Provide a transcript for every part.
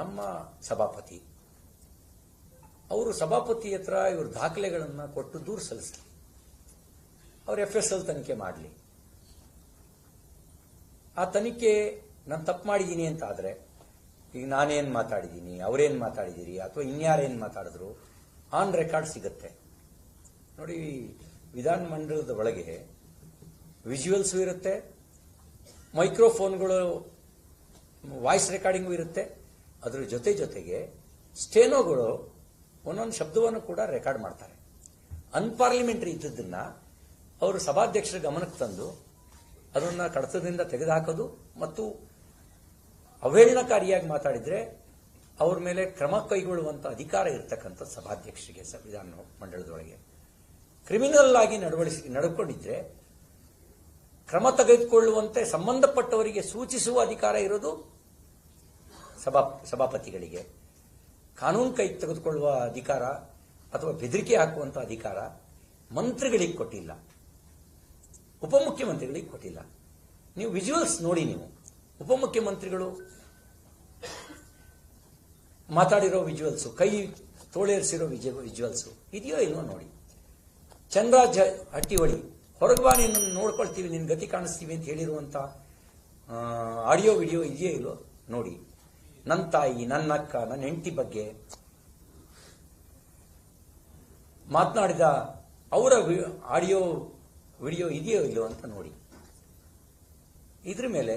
ನಮ್ಮ ಸಭಾಪತಿ ಅವರು ಸಭಾಪತಿ ಹತ್ರ ಇವ್ರ ದಾಖಲೆಗಳನ್ನು ಕೊಟ್ಟು ದೂರು ಸಲ್ಲಿಸಲಿ, ಅವ್ರು FSL ತನಿಖೆ ಮಾಡಲಿ. ಆ ತನಿಖೆ ನಾನು ತಪ್ಪು ಮಾಡಿದ್ದೀನಿ ಅಂತ ಆದರೆ, ಈಗ ನಾನೇನು ಮಾತಾಡಿದ್ದೀನಿ, ಅವರೇನು ಮಾತಾಡಿದ್ದೀರಿ ಅಥವಾ ಇನ್ಯಾರೇನು ಮಾತಾಡಿದ್ರು ಆನ್ ರೆಕಾರ್ಡ್ ಸಿಗುತ್ತೆ ನೋಡಿ. ವಿಧಾನಮಂಡಲದ ಒಳಗೆ ವಿಜುವಲ್ಸು ಇರುತ್ತೆ, ಮೈಕ್ರೋಫೋನ್ಗಳು ವಾಯ್ಸ್ ರೆಕಾರ್ಡಿಂಗು ಇರುತ್ತೆ. ಅದರ ಜೊತೆಗೆ ಸ್ಟೇನೋಗಳು ಒಂದೊಂದು ಶಬ್ದವನ್ನು ಕೂಡ ರೆಕಾರ್ಡ್ ಮಾಡ್ತಾರೆ. ಅನ್ಪಾರ್ಲಿಮೆಂಟರಿ ಇದ್ದದನ್ನ ಅವರು ಸಭಾಧ್ಯಕ್ಷರ ಗಮನಕ್ಕೆ ತಂದು ಅದನ್ನು ಕಡತದಿಂದ ತೆಗೆದುಹಾಕೋದು ಮತ್ತು ಅವಹೇಳನಕಾರಿಯಾಗಿ ಮಾತಾಡಿದ್ರೆ ಅವ್ರ ಮೇಲೆ ಕ್ರಮ ಕೈಗೊಳ್ಳುವಂತ ಅಧಿಕಾರ ಇರತಕ್ಕಂಥ ಸಭಾಧ್ಯಕ್ಷರಿಗೆ ಸಂವಿಧಾನ ಮಂಡಲದೊಳಗೆ ಕ್ರಿಮಿನಲ್ ಆಗಿ ನಡ್ಕೊಂಡಿದ್ರೆ ಕ್ರಮ ತೆಗೆದುಕೊಳ್ಳುವಂತೆ ಸಂಬಂಧಪಟ್ಟವರಿಗೆ ಸೂಚಿಸುವ ಅಧಿಕಾರ ಇರೋದು ಸಭಾಪತಿಗಳಿಗೆ. ಕಾನೂನು ಕೈ ತೆಗೆದುಕೊಳ್ಳುವ ಅಧಿಕಾರ ಅಥವಾ ಬೆದರಿಕೆ ಹಾಕುವಂತ ಅಧಿಕಾರ ಮಂತ್ರಿಗಳಿಗೆ ಕೊಟ್ಟಿಲ್ಲ, ಉಪಮುಖ್ಯಮಂತ್ರಿಗಳಿಗೆ ಕೊಟ್ಟಿಲ್ಲ. ನೀವು ವಿಜುವಲ್ಸ್ ನೋಡಿ, ನೀವು ಉಪಮುಖ್ಯಮಂತ್ರಿಗಳು ಮಾತಾಡಿರೋ ವಿಜುವಲ್ಸು, ಕೈ ತೋಳೇರಿಸಿರೋ ವಿಜುವಲ್ಸು ಇದೆಯೋ ಇಲ್ವೋ ನೋಡಿ. ಚಂದ್ರರಾಜ್ ಹಟ್ಟಿಹೊಳಿ ಹೊರಗೆ ಬಾ, ನಿನ್ನ ನೋಡ್ಕೊಳ್ತೀವಿ, ನಿನ್ನ ಗತಿ ಕಾಣಿಸ್ತೀವಿ ಅಂತ ಹೇಳಿರುವಂತ ಆಡಿಯೋ ವಿಡಿಯೋ ಇದೆಯೋ ಇಲ್ವೋ ನೋಡಿ. ನನ್ನ ತಾಯಿ, ನನ್ನ ಅಕ್ಕ, ನನ್ನ ಹೆಂಡತಿ ಬಗ್ಗೆ ಮಾತನಾಡಿದ ಅವರ ಆಡಿಯೋ ವಿಡಿಯೋ ಇದೆಯೋ ಇಲ್ಲೋ ಅಂತ ನೋಡಿ. ಇದ್ರ ಮೇಲೆ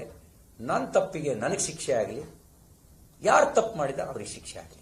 ನನ್ನ ತಪ್ಪಿಗೆ ನನಗೆ ಶಿಕ್ಷೆ ಆಗಲಿ, ಯಾರು ತಪ್ಪು ಮಾಡಿದ ಅವರಿಗೆ ಶಿಕ್ಷೆ ಆಗಲಿ.